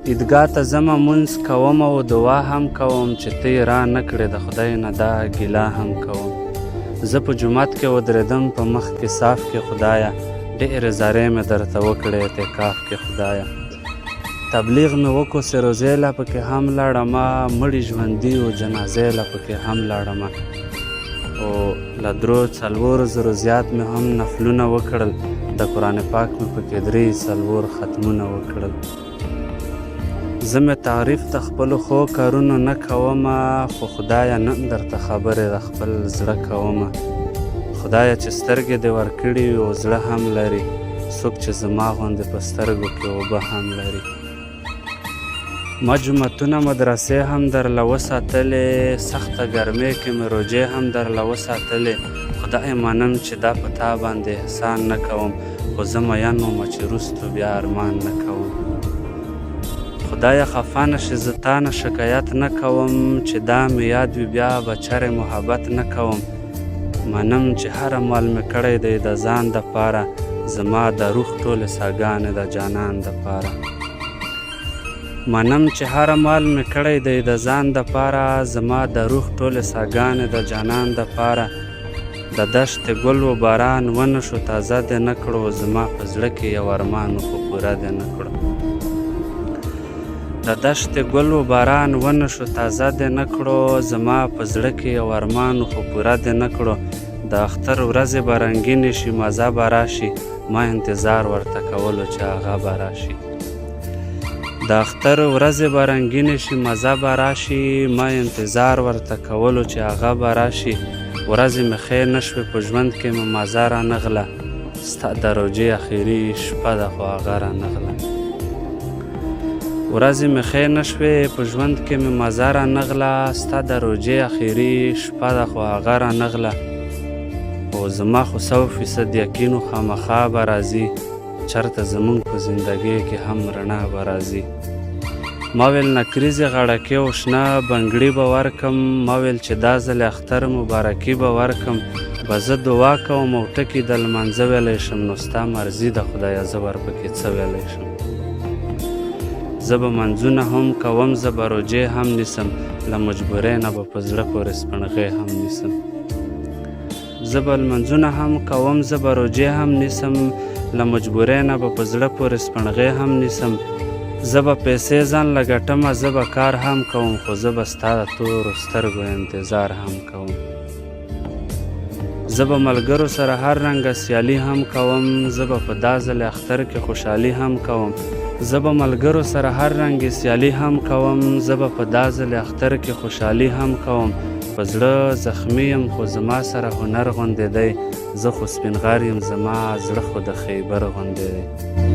عیدګاه ته ځمه مونځ کوم او دعا هم کوم چې ته یې را نه کړې د خدای نه دا ګیله هم کوم. زه په جومات کې ودرېدم په مخ کې صاف کې خدایه، ډېرې زارۍ مې درته وکړې اعتکاف کې خدایه. تبلیغ مې وکړو سروزی له پکې هم لاړمه، مړي ژوندي و جنازې له پکې هم لاړمه. او له 3-4 زرو زیات مې هم نفلونه وکړل، د قرآن پاک مې پکې 3-4 ختمونه وکړل. زه مې تعریف د خپلو ښو کارونو نه کومه، خو خدایه نن درته خبرې د خپل زړه کومه. خدایه چې سترګې دې ورکړي وي او زړه هم لري، څوک چې زما غوندې په سترګو کې اوبه هم لري. ما جوماتونه مدرسې هم درله وساتلې، سخته ګرمۍ کې مې روجې هم درله وساتلې. خدای منم چې دا په تا باندې احسان نه کوم، خو زه مین ومه چې وروستو بیا ارمان نه کوم. خدایه خفه نه شې زه تا نه شکایت نه کوم، چې دا مې یاد وي بیا به چرې محبت نه کوم. منم چې هره مال مې کړی دی د ځان دپاره، زما د روح ټولې ساګانې د جانان دپاره. منم چې هره مال مې کړی دی د ځان دپاره، زما د روح ټولې ساګانې د جانان دپاره. د دشت ګل و باران ونه شو تازه دې نه کړو، زما په زړه کې یو ارمان خو پوره دې نه کړو. د دشت ګل و باران ونه شو تازه دې نه کړو، زما په زړه کې یو ارمان خو پوره دې نه کړو. د اختر ورځې به رنګینې شي مزه به راشي، ما انتظار ورته کولو چې هغه به راشي. د اختر ورځې به رنګینې شي مزه به راشي، ما انتظار ورته کولو چې هغه به راشي. ورځې مې خیر نه شوې په ژوند کې مې مزه رانغله، ستا د روجې اخري شپه ده خو هغه رانغله. ورځې مې خیر نه شوې په ژوند کې مې مزه رانغله، ستا د روجې اخري شپه ده خو هغه رانغله. او زما خو 100% یقین و خامخا به راځي، چرته زمونږ په زندګۍ کې هم رڼا به راځي. ما ویل نکریزې غړکې او شنه بنګړي به ورکم، ما ویل چې دا ځل اختر مبارکي به ورکم. به زه دعا کوم او ټکي د لمانځه ویلی شم، نو ستا مرضي د خدایه زه ورپکې څه ویلی شم. زه به منځونه هم کوم، زه به روجې هم نیسم، له مجبورۍ نه به په زړه پورې سپڼغې هم نیسم. زه به لمنځونه هم کوم، زه به روجې هم نیسم، له مجبورۍ نه به په زړه پورې سپڼغې هم نیسم. زه به پیسې ځان له ګټمه، زه به کار هم کوم، خو زه به ستا د تورو سترګو انتظار هم کوم. زه به ملګرو سره هر رنګه سیالي هم کوم، زه به په دا ځل اختر کې خوشحالي هم کوم. زه به ملګرو سره هر رنګه سیالي هم کوم، زه به په دا ځل اختر کې خوشحالي هم کوم. په زړه زخمی یم خو زما سره هنر غوندې دی، زه خو سپین غر یم زما زړه خو د خیبر غوندې دی.